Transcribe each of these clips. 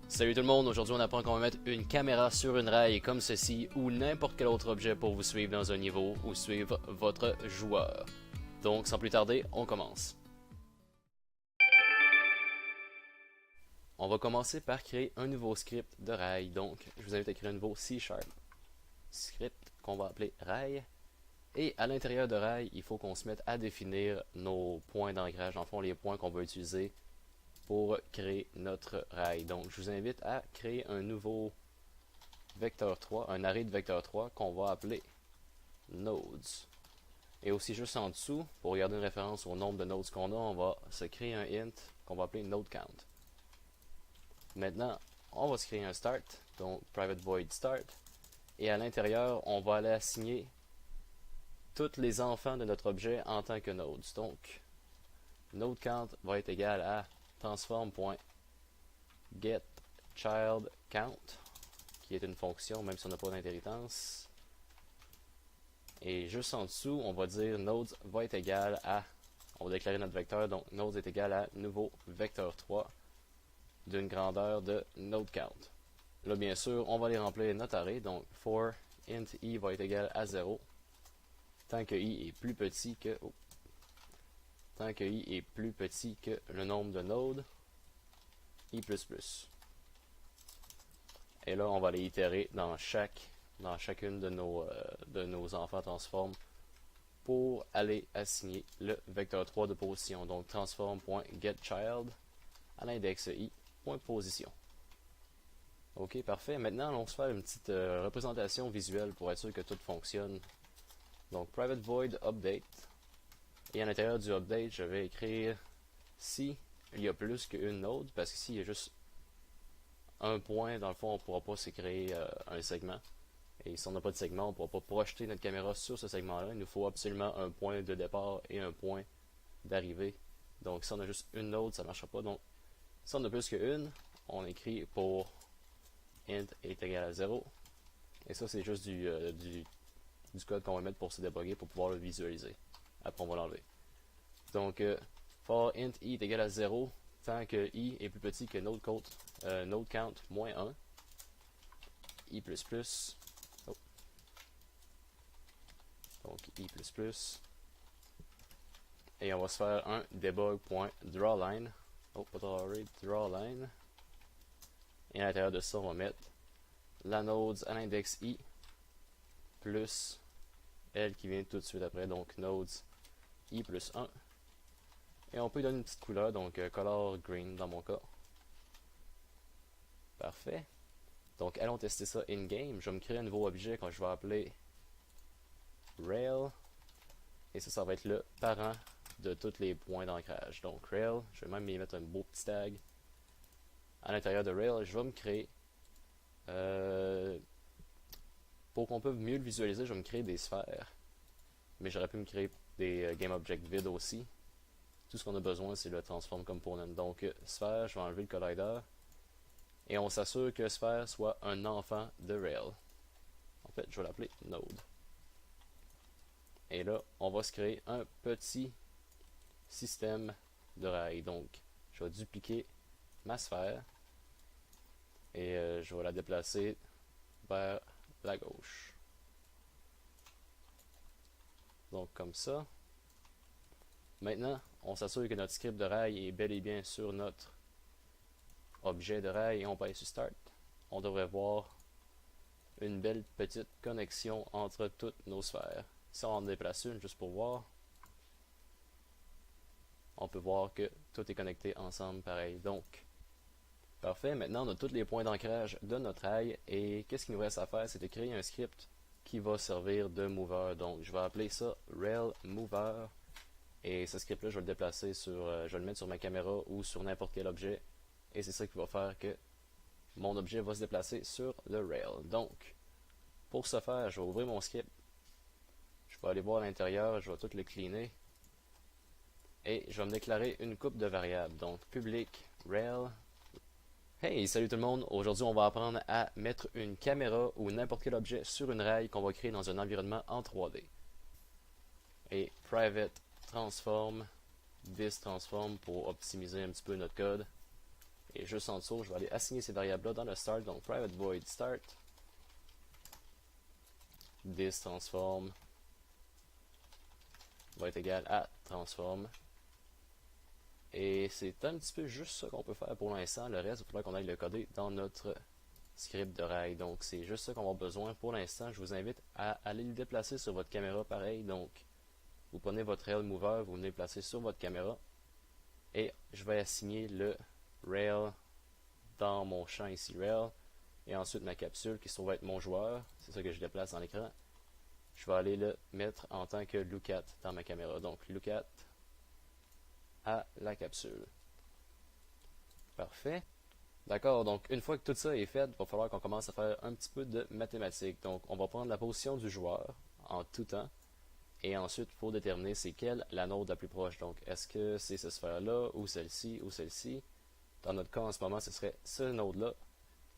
Salut tout le monde, aujourd'hui on apprend qu'on va mettre une caméra sur une rail comme ceci ou n'importe quel autre objet pour vous suivre dans un niveau ou suivre votre joueur. Donc sans plus tarder, on commence. On va commencer par créer un nouveau script de rail, donc je vous invite à créer un nouveau C# script qu'on va appeler rail. Et à l'intérieur de rail, il faut qu'on se mette à définir nos points d'ancrage, en fond les points qu'on va utiliser pour créer notre rail. Donc je vous invite à créer un nouveau vecteur 3, un array de vecteur 3 qu'on va appeler nodes. Et aussi juste en dessous, pour garder une référence au nombre de nodes qu'on a, on va se créer un int qu'on va appeler node count. Maintenant, on va se créer un start, donc private void start, et à l'intérieur, on va aller assigner tous les enfants de notre objet en tant que nodes. Donc, node count va être égal à transform.getChildCount, qui est une fonction même si on n'a pas d'inhéritance. Et juste en dessous, on va dire nodes va être égal à, on va déclarer notre vecteur, donc nodes est égal à nouveau vecteur 3 d'une grandeur de node count. Là bien sûr, on va aller remplir notre array, donc for int i va être égal à 0 tant que i est plus petit que tant que i est plus petit que le nombre de nodes i++. Et là, on va aller itérer dans chacune de nos enfants transform pour aller assigner le vecteur 3 de position. Donc transform.getChild à l'index i.position. Ok, parfait. Maintenant, on va se faire une petite représentation visuelle pour être sûr que tout fonctionne. Donc private void update. Et à l'intérieur du update, je vais écrire si il y a plus qu'une node, parce que s'il y a juste un point, dans le fond, on ne pourra pas se créer un segment. Et si on n'a pas de segment, on ne pourra pas projeter notre caméra sur ce segment-là. Il nous faut absolument un point de départ et un point d'arrivée. Donc si on a juste une node, ça ne marchera pas. Donc si on a plus qu'une, on écrit pour int est égal à 0. Et ça, c'est juste du code qu'on va mettre pour se débugger, pour pouvoir le visualiser. Après, on va l'enlever. Donc, for int i est égal à 0, tant que i est plus petit que node count moins 1, i++, oh. Donc i++, et on va se faire un debug.drawLine, oh, pas drawLine, et à l'intérieur de ça, on va mettre la nodes à l'index i, plus elle qui vient tout de suite après, donc nodes i plus 1. Et on peut lui donner une petite couleur, donc color green dans mon cas. Parfait. Donc allons tester ça in-game. Je vais me créer un nouveau objet quand je vais appeler rail. Et ça va être le parent de tous les points d'ancrage. Donc rail, je vais même y mettre un beau petit tag. À l'intérieur de rail, je vais me créer, pour qu'on puisse mieux le visualiser, je vais me créer des sphères. Mais j'aurais pu me créer des GameObject vides aussi. Tout ce qu'on a besoin, c'est le transform component. Donc, sphère, je vais enlever le collider. Et on s'assure que sphère soit un enfant de rail. En fait, je vais l'appeler node. Et là, on va se créer un petit système de rail. Donc, je vais dupliquer ma sphère. Et je vais la déplacer vers la gauche. Donc, comme ça. Maintenant, on s'assure que notre script de rail est bel et bien sur notre objet de rail et on passe sur Start. On devrait voir une belle petite connexion entre toutes nos sphères. Si on en déplace une juste pour voir, on peut voir que tout est connecté ensemble pareil. Donc, parfait. Maintenant, on a tous les points d'ancrage de notre rail et qu'est-ce qu'il nous reste à faire, c'est de créer un script qui va servir de mover. Donc, je vais appeler ça rail mover. Et ce script-là, je vais le déplacer je vais le mettre sur ma caméra ou sur n'importe quel objet. Et c'est ça qui va faire que mon objet va se déplacer sur le rail. Donc, pour ce faire, je vais ouvrir mon script. Je vais aller voir à l'intérieur, je vais tout le cleaner. Et je vais me déclarer une coupe de variables. Donc, public rail. Hey, salut tout le monde! Aujourd'hui, on va apprendre à mettre une caméra ou n'importe quel objet sur une rail qu'on va créer dans un environnement en 3D. Et private transform, this transform pour optimiser un petit peu notre code. Et juste en dessous, je vais aller assigner ces variables-là dans le start. Donc private void start. This transform va être égal à transform. Et c'est un petit peu juste ça qu'on peut faire pour l'instant. Le reste, il faudra qu'on aille le coder dans notre script de rail. Donc c'est juste ça qu'on va avoir besoin pour l'instant. Je vous invite à aller le déplacer sur votre caméra pareil. Donc vous prenez votre rail mover, vous venez le placer sur votre caméra. Et je vais assigner le rail dans mon champ ici rail. Et ensuite ma capsule qui se trouve être mon joueur. C'est ça que je déplace dans l'écran. Je vais aller le mettre en tant que lookat dans ma caméra. Donc lookat à la capsule. Parfait. D'accord, donc une fois que tout ça est fait, il va falloir qu'on commence à faire un petit peu de mathématiques. Donc on va prendre la position du joueur en tout temps. Et ensuite, il faut déterminer c'est quelle la node la plus proche. Donc est-ce que c'est cette sphère-là, ou celle-ci, ou celle-ci. Dans notre cas en ce moment, ce serait ce node-là.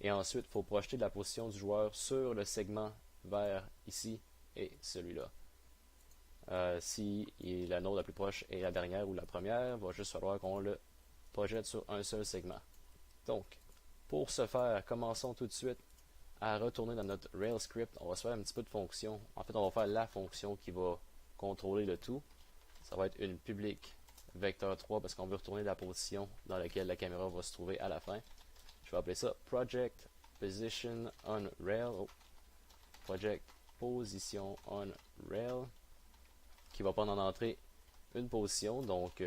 Et ensuite, il faut projeter la position du joueur sur le segment vers ici et celui-là. Si la node la plus proche est la dernière ou la première, il va juste falloir qu'on le projette sur un seul segment. Donc, pour ce faire, commençons tout de suite à retourner dans notre Rails script. On va se faire un petit peu de fonction. En fait, on va faire la fonction qui va contrôler le tout. Ça va être une public vecteur 3 parce qu'on veut retourner la position dans laquelle la caméra va se trouver à la fin. Je vais appeler ça project position on rail. Project position on rail qui va prendre en entrée une position, donc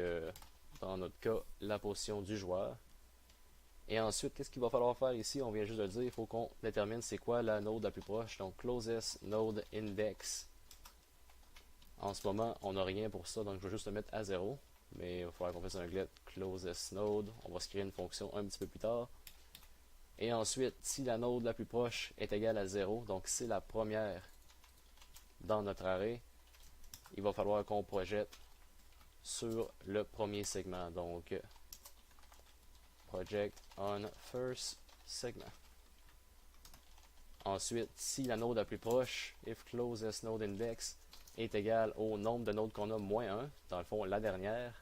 dans notre cas la position du joueur. Et ensuite, qu'est-ce qu'il va falloir faire ici? On vient juste de le dire, il faut qu'on détermine c'est quoi la node la plus proche, donc closest node index. En ce moment, on n'a rien pour ça, donc je vais juste le mettre à 0, mais il va falloir qu'on fasse un get closest node. On va se créer une fonction un petit peu plus tard. Et ensuite, si la node la plus proche est égale à 0, donc c'est la première dans notre array, il va falloir qu'on projette sur le premier segment. Donc, project on first segment. Ensuite, si la node la plus proche, if closest node index, est égal au nombre de nodes qu'on a moins 1, dans le fond la dernière,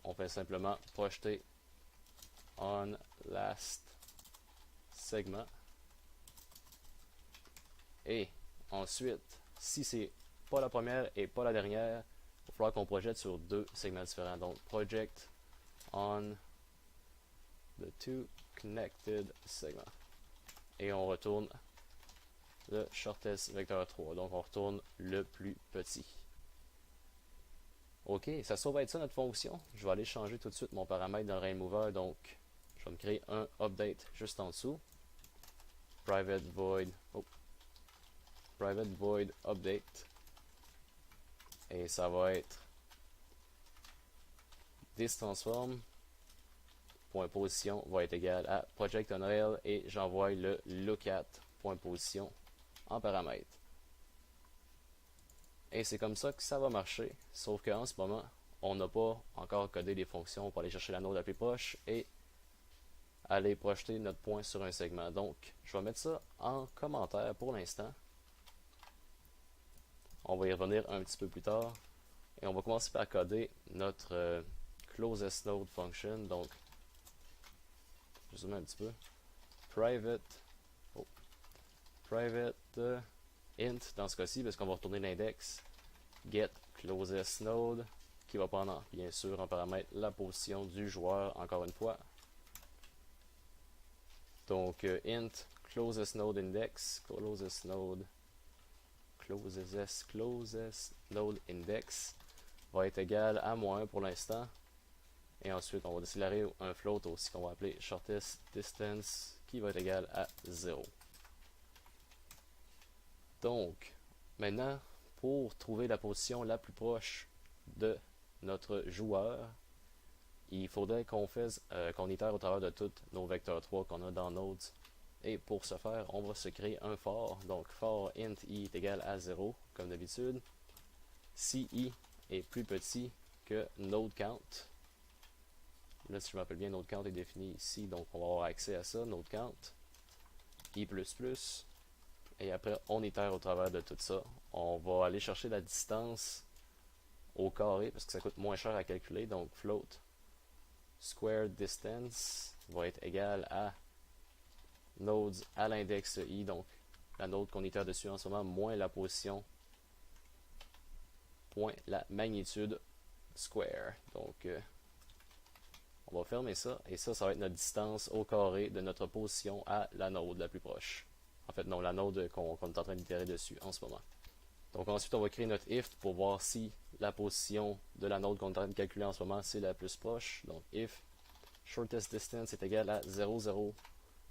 on fait simplement projeter on last segment. Et ensuite, si c'est pas la première et pas la dernière, il va falloir qu'on projette sur deux segments différents. Donc, project on the two connected segments. Et on retourne le shortest vecteur 3. Donc, on retourne le plus petit. Ok, ça va être ça notre fonction. Je vais aller changer tout de suite mon paramètre dans le Railmover. Donc, je vais me créer un update juste en dessous. Private void update. Et ça va être this transform point position va être égal à project on rail et j'envoie le lookat point position en paramètre. Et c'est comme ça que ça va marcher, sauf qu'en ce moment, on n'a pas encore codé les fonctions pour aller chercher la node la plus proche et aller projeter notre point sur un segment. Donc, je vais mettre ça en commentaire pour l'instant. On va y revenir un petit peu plus tard. Et on va commencer par coder notre closest node function. Donc, je zoome un petit peu. Private int dans ce cas-ci, parce qu'on va retourner l'index get closest node qui va prendre bien sûr en paramètre la position du joueur encore une fois. Donc int closest node index, closest node index va être égal à -1 pour l'instant. Et ensuite, on va déclarer un float aussi qu'on va appeler shortest distance qui va être égal à 0. Donc, maintenant, pour trouver la position la plus proche de notre joueur, il faudrait qu'on qu'on itère au travers de tous nos vecteurs 3 qu'on a dans Nodes. Et pour ce faire, on va se créer un for. Donc, for int i est égal à 0, comme d'habitude. Si i est plus petit que node count. Là, si je m'appelle bien, node count est défini ici, donc on va avoir accès à ça, node count, i++, et après on itère au travers de tout ça. On va aller chercher la distance au carré, parce que ça coûte moins cher à calculer, donc float square distance va être égal à nodes à l'index i, donc la node qu'on était dessus en ce moment, moins la position, point la magnitude square. Donc, on va fermer ça, et ça va être notre distance au carré de notre position à la node la plus proche. En fait, non, la node qu'on est en train d'itérer dessus en ce moment. Donc ensuite, on va créer notre if pour voir si la position de la node qu'on est en train de calculer en ce moment, c'est la plus proche. Donc if shortest distance est égal à 0, 0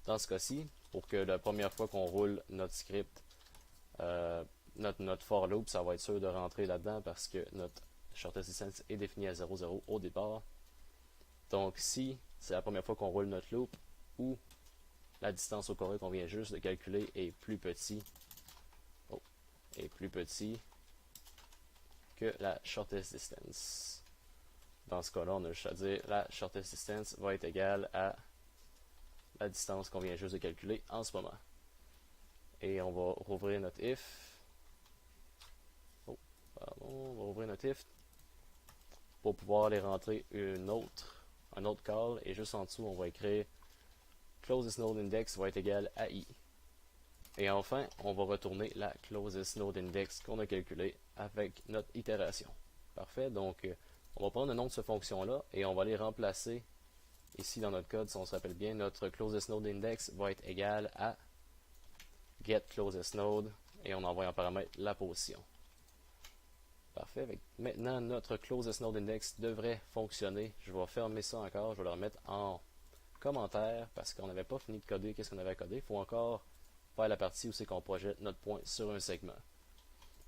dans ce cas-ci, pour que la première fois qu'on roule notre script, notre for loop, ça va être sûr de rentrer là-dedans parce que notre shortest distance est défini à 0, 0 au départ. Donc si c'est la première fois qu'on roule notre loop, ou la distance au carré qu'on vient juste de calculer est plus petit, que la shortest distance. Dans ce cas-là, on a juste à dire la shortest distance va être égale à la distance qu'on vient juste de calculer en ce moment. Et on va rouvrir notre if. On va ouvrir notre if pour pouvoir aller rentrer un autre call, et juste en dessous, on va écrire closest node index va être égal à i. Et enfin, on va retourner la closest node index qu'on a calculé avec notre itération. Parfait, donc on va prendre le nom de cette fonction-là et on va les remplacer ici dans notre code. Si on se rappelle bien, notre closest node index va être égal à get closest node, et on envoie en paramètre la position. Parfait, maintenant notre closest node index devrait fonctionner. Je vais fermer ça encore, je vais le remettre en commentaire parce qu'on n'avait pas fini de coder qu'est-ce qu'on avait à coder. Il faut encore faire la partie où c'est qu'on projette notre point sur un segment.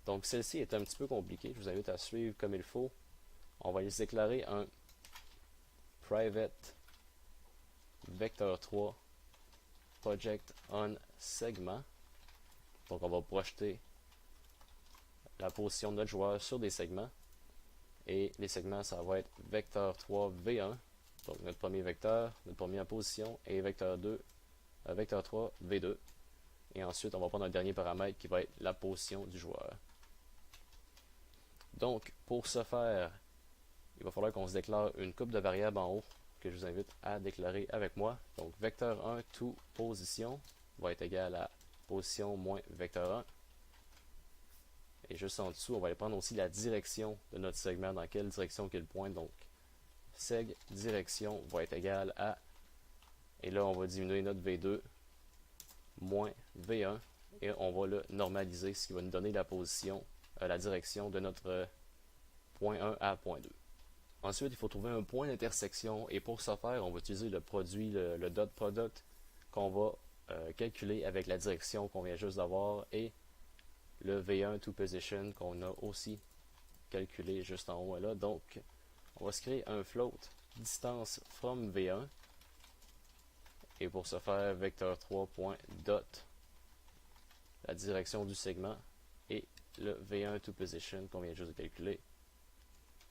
Donc celle-ci est un petit peu compliquée, je vous invite à suivre comme il faut. On va les déclarer un private vector3 project on segment. Donc on va projeter la position de notre joueur sur des segments, et les segments ça va être vector3 v1, donc notre premier vecteur, notre première position, et vector3 v2. Et ensuite, on va prendre un dernier paramètre qui va être la position du joueur. Donc, pour ce faire, il va falloir qu'on se déclare une couple de variables en haut que je vous invite à déclarer avec moi. Donc, vecteur 1 to position va être égal à position moins vecteur 1. Et juste en dessous, on va aller prendre aussi la direction de notre segment, dans quelle direction qu'il pointe. Donc, seg direction va être égal à, et là, on va diminuer notre V2 moins V1, et on va le normaliser, ce qui va nous donner la position, la direction de notre point 1 à point 2. Ensuite, il faut trouver un point d'intersection, et pour ce faire, on va utiliser le produit, le dot product, qu'on va calculer avec la direction qu'on vient juste d'avoir, et le V1 to position qu'on a aussi calculé juste en haut là. Donc, on va se créer un float distance from V1, et pour ce faire, vector3.dot la direction du segment et le V1 to position qu'on vient juste de calculer.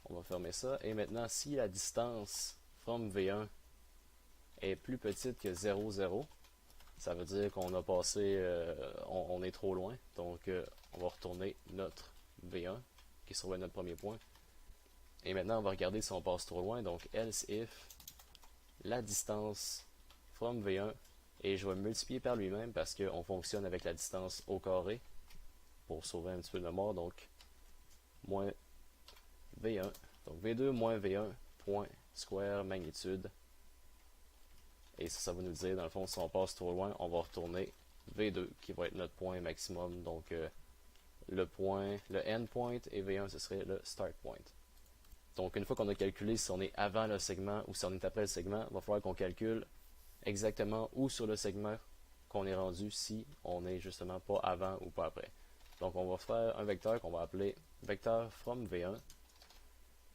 On va fermer ça, et maintenant si la distance from V1 est plus petite que 0, 0, ça veut dire qu'on a passé, on est trop loin, donc on va retourner notre V1 qui se trouve à notre premier point. Et maintenant on va regarder si on passe trop loin, donc else if la distance from V1, et je vais multiplier par lui-même parce qu'on fonctionne avec la distance au carré pour sauver un petit peu de mémoire, donc moins V1, donc V2 moins V1 point square magnitude, et ça va nous dire dans le fond si on passe trop loin, on va retourner V2 qui va être notre point maximum, donc le end point, et V1 ce serait le start point. Donc une fois qu'on a calculé si on est avant le segment ou si on est après le segment, il va falloir qu'on calcule exactement où sur le segment qu'on est rendu, si on n'est justement pas avant ou pas après. Donc on va faire un vecteur qu'on va appeler vecteur from V1,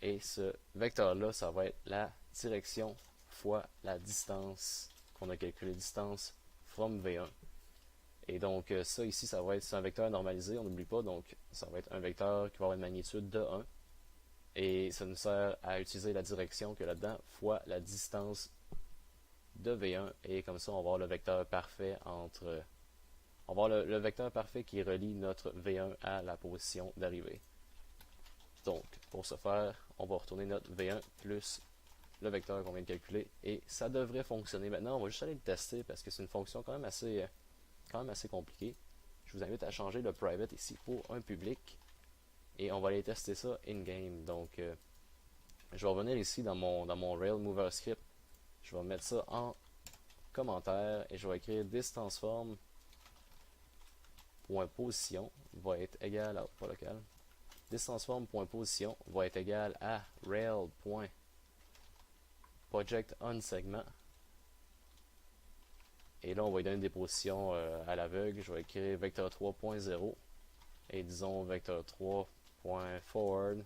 et ce vecteur là ça va être la direction fois la distance qu'on a calculé, distance from V1. Et donc ça ici ça va être un vecteur normalisé, on n'oublie pas, donc ça va être un vecteur qui va avoir une magnitude de 1, et ça nous sert à utiliser la direction que là-dedans fois la distance de V1, et comme ça on va avoir le vecteur parfait entre on va avoir le vecteur parfait qui relie notre V1 à la position d'arrivée. Donc pour ce faire, on va retourner notre V1 plus le vecteur qu'on vient de calculer et ça devrait fonctionner. Maintenant, on va juste aller le tester parce que c'est une fonction quand même assez compliquée. Je vous invite à changer le private ici pour un public et on va aller tester ça in-game. Donc, je vais revenir ici dans mon Rail Mover script. Je vais mettre ça en commentaire et je vais écrire distanceForm.position va être égal à pas local. DistanceForm.position va être égal à rail.projectOnSegment. Et là, on va lui donner des positions à l'aveugle. Je vais écrire vecteur 3.0 et disons vecteur 3.forward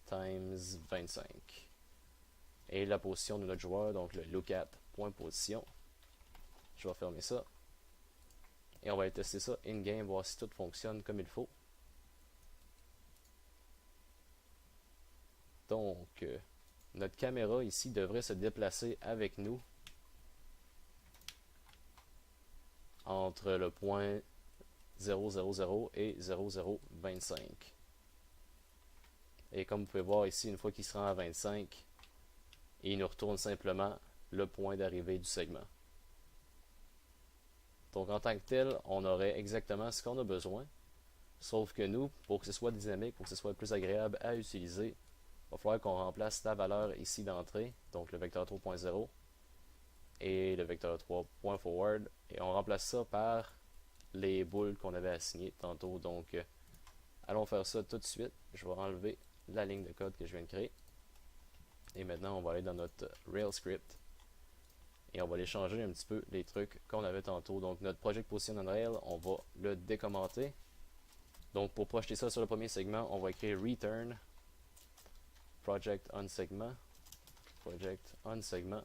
times 25. Et la position de notre joueur, donc le lookat.position. Je vais fermer ça. Et on va aller tester ça in-game, voir si tout fonctionne comme il faut. Donc, notre caméra ici devrait se déplacer avec nous entre le point 000 et 0025. Et comme vous pouvez voir ici, une fois qu'il se rend à 25, il nous retourne simplement le point d'arrivée du segment. Donc en tant que tel, on aurait exactement ce qu'on a besoin, sauf que nous, pour que ce soit dynamique, pour que ce soit plus agréable à utiliser, il va falloir qu'on remplace la valeur ici d'entrée, donc le vecteur 3.0 et le vecteur 3.forward, et on remplace ça par les boules qu'on avait assignées tantôt. Donc allons faire ça tout de suite. Je vais enlever la ligne de code que je viens de créer. Et maintenant, on va aller dans notre Rail script et on va aller changer un petit peu les trucs qu'on avait tantôt. Donc notre project position on rail, on va le décommenter. Donc pour projeter ça sur le premier segment, on va écrire return project on segment,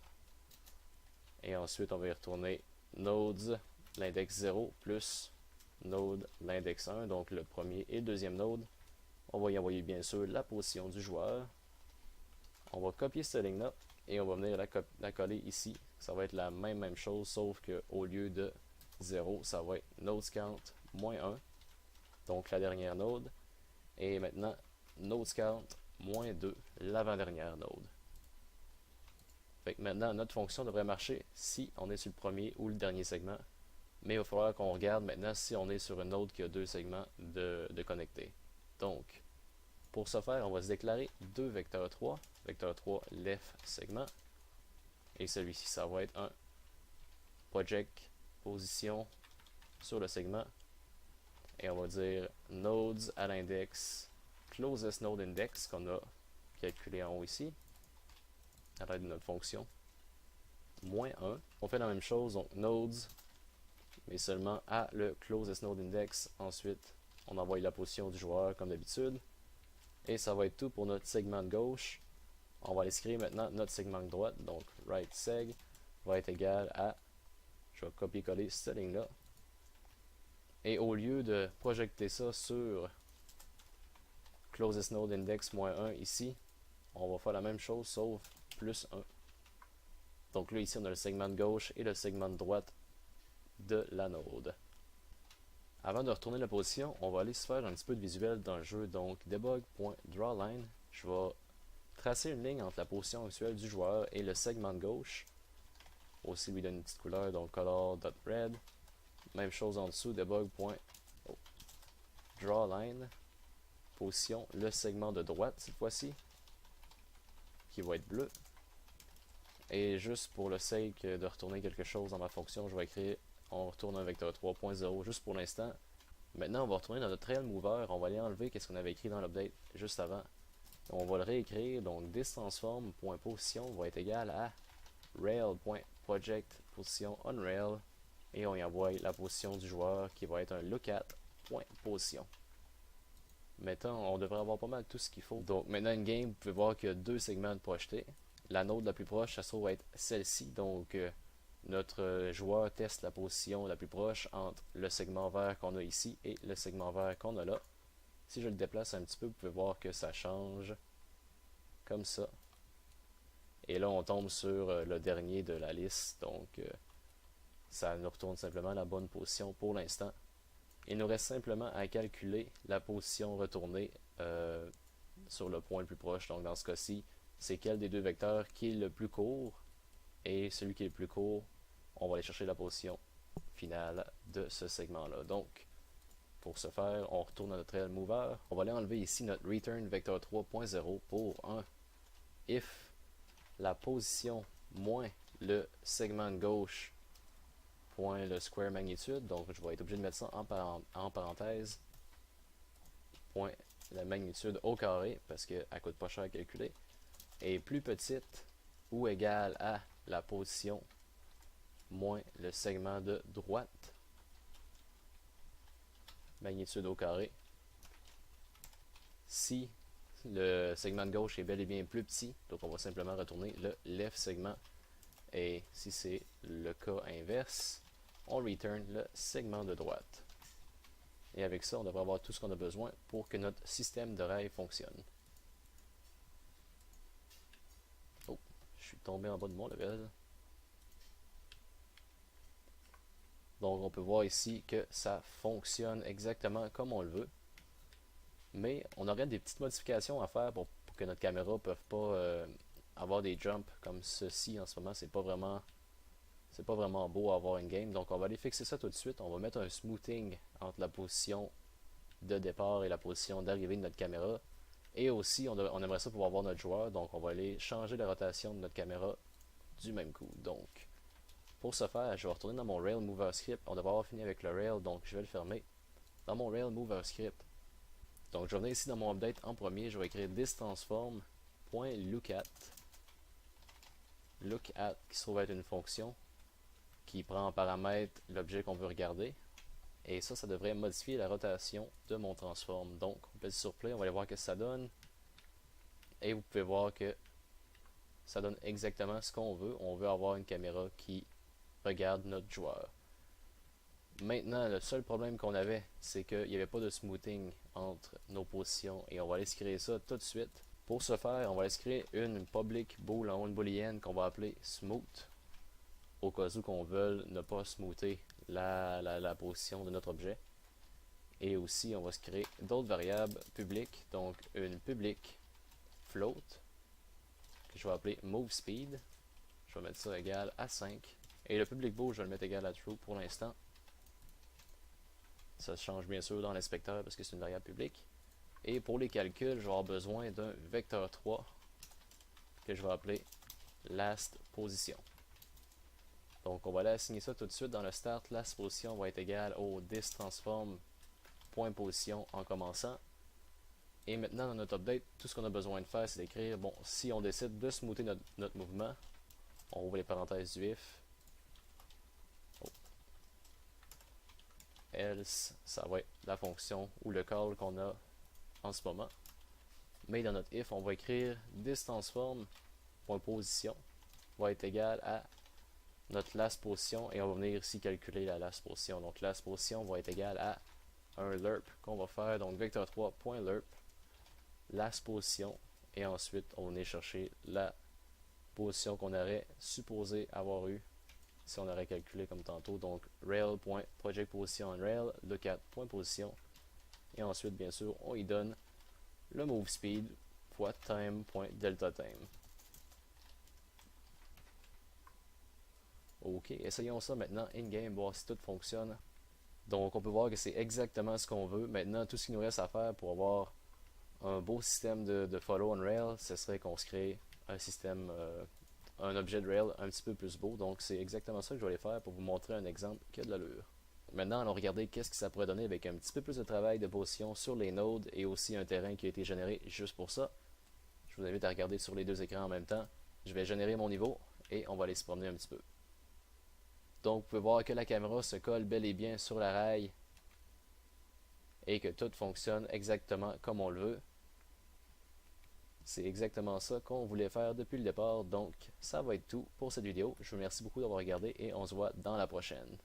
et ensuite on va y retourner nodes l'index 0 plus node l'index 1, donc le premier et le deuxième node. On va y envoyer bien sûr la position du joueur. On va copier cette ligne là et on va venir la coller ici. Ça va être la même chose, sauf qu'au lieu de 0, ça va être nodes count moins 1, donc la dernière node, et maintenant nodes count moins 2, l'avant-dernière node. Fait que maintenant, notre fonction devrait marcher si on est sur le premier ou le dernier segment, mais il va falloir qu'on regarde maintenant si on est sur une node qui a deux segments de connectés. Donc, pour ce faire, on va se déclarer deux vecteurs 3, vecteur 3 left segment, et celui-ci, ça va être un project position sur le segment, et on va dire nodes à l'index closest node index qu'on a calculé en haut ici, à l'aide de notre fonction, moins 1. On fait la même chose, donc nodes, mais seulement à le closest node index. Ensuite, on envoie la position du joueur comme d'habitude. Et ça va être tout pour notre segment de gauche. On va aller écrire maintenant notre segment de droite, donc right seg va être égal à, je vais copier-coller cette ligne-là. Et au lieu de projeter ça sur closest node index moins 1 ici, on va faire la même chose sauf plus 1. Donc là ici on a le segment de gauche et le segment de droite de la node. Avant de retourner la position, on va aller se faire un petit peu de visuel dans le jeu. Donc debug.drawLine, je vais tracer une ligne entre la position actuelle du joueur et le segment de gauche. Aussi lui donner une petite couleur, donc color.red. Même chose en dessous, debug.drawLine, position, le segment de droite cette fois-ci, qui va être bleu. Et juste pour le sake de retourner quelque chose dans ma fonction, je vais écrire, on retourne un vecteur 3.0 juste pour l'instant. Maintenant, on va retourner dans notre Rail Mover, on va aller enlever ce qu'on avait écrit dans l'update juste avant. On va le réécrire, donc distanceForm.position va être égal à rail.projectPosition on rail, et on y envoie la position du joueur qui va être un lookat.position. Maintenant, on devrait avoir pas mal tout ce qu'il faut. Donc maintenant, in game, vous pouvez voir qu'il y a deux segments de projetés. La node la plus proche, ça se trouve être celle-ci. Donc notre joueur teste la position la plus proche entre le segment vert qu'on a ici et le segment vert qu'on a là. Si je le déplace un petit peu, vous pouvez voir que ça change comme ça. Et là, on tombe sur le dernier de la liste. Donc ça nous retourne simplement la bonne position pour l'instant. Il nous reste simplement à calculer la position retournée sur le point le plus proche. Donc dans ce cas-ci, c'est quel des deux vecteurs qui est le plus court, et celui qui est le plus court, on va aller chercher la position finale de ce segment-là. Donc, pour ce faire, on retourne à notre mover. On va aller enlever ici notre return vector 3.0 pour un if la position moins le segment de gauche point le square magnitude. Donc, je vais être obligé de mettre ça en parenthèse. Point la magnitude au carré parce qu'elle ne coûte pas cher à calculer. Est plus petite ou égale à la position moins le segment de droite, magnitude au carré. Si le segment de gauche est bel et bien plus petit, donc on va simplement retourner le left segment. Et si c'est le cas inverse, on return le segment de droite. Et avec ça, on devrait avoir tout ce qu'on a besoin pour que notre système de rail fonctionne. Oh, je suis tombé en bas de mon level. Donc on peut voir ici que ça fonctionne exactement comme on le veut. Mais on aurait des petites modifications à faire pour que notre caméra ne puisse pas avoir des jumps comme ceci en ce moment. C'est pas vraiment beau à avoir une game. Donc on va aller fixer ça tout de suite. On va mettre un smoothing entre la position de départ et la position d'arrivée de notre caméra. Et aussi on aimerait ça pouvoir voir notre joueur. Donc on va aller changer la rotation de notre caméra du même coup. Donc pour ce faire, je vais retourner dans mon Rail Mover Script. On devrait avoir fini avec le Rail, donc je vais le fermer. Dans mon Rail Mover Script, donc je vais venir ici dans mon update en premier, je vais écrire thisTransform.lookAt. LookAt qui se trouve être une fonction qui prend en paramètre l'objet qu'on veut regarder. Et ça devrait modifier la rotation de mon transform. Donc on pèse sur play, on va aller voir ce que ça donne. Et vous pouvez voir que ça donne exactement ce qu'on veut. On veut avoir une caméra qui regarde notre joueur. Maintenant, le seul problème qu'on avait, c'est qu'il n'y avait pas de smoothing entre nos positions et on va aller se créer ça tout de suite. Pour ce faire, on va aller se créer une public bool en haut, une booléenne qu'on va appeler smooth, au cas où qu'on veuille ne pas smoother la position de notre objet. Et aussi, on va se créer d'autres variables publiques, donc une public float, que je vais appeler move speed. Je vais mettre ça égal à 5. Et le public bool, je vais le mettre égal à true pour l'instant. Ça change bien sûr dans l'inspecteur parce que c'est une variable publique. Et pour les calculs, je vais avoir besoin d'un vecteur 3 que je vais appeler last position. Donc on va aller assigner ça tout de suite dans le start. Last position va être égal au thisTransform.position en commençant. Et maintenant dans notre update, tout ce qu'on a besoin de faire, c'est d'écrire, bon, si on décide de smoother notre mouvement, on ouvre les parenthèses du if. Else, ça va être la fonction ou le call qu'on a en ce moment. Mais dans notre if, on va écrire thisTransform.position va être égal à notre last position et on va venir ici calculer la last position. Donc last position va être égal à un lerp qu'on va faire, donc vector3.lerp last position et ensuite on va venir chercher la position qu'on aurait supposé avoir eu si on aurait calculé comme tantôt, donc rail.projectPositionOnRail, lookat.position, et ensuite bien sûr on y donne le move speed fois time.deltaTime. Ok, essayons ça maintenant in-game, voir si tout fonctionne. Donc on peut voir que c'est exactement ce qu'on veut. Maintenant, tout ce qu'il nous reste à faire pour avoir un beau système de follow on rail, ce serait qu'on se crée un système, un objet de rail un petit peu plus beau. Donc c'est exactement ça que je vais aller faire pour vous montrer un exemple qui a de l'allure. Maintenant, allons regarder qu'est-ce que ça pourrait donner avec un petit peu plus de travail de position sur les nodes et aussi un terrain qui a été généré juste pour ça. Je vous invite à regarder sur les deux écrans en même temps. Je vais générer mon niveau et on va aller se promener un petit peu. Donc vous pouvez voir que la caméra se colle bel et bien sur la rail et que tout fonctionne exactement comme on le veut. C'est exactement ça qu'on voulait faire depuis le départ. Donc ça va être tout pour cette vidéo. Je vous remercie beaucoup d'avoir regardé et on se voit dans la prochaine.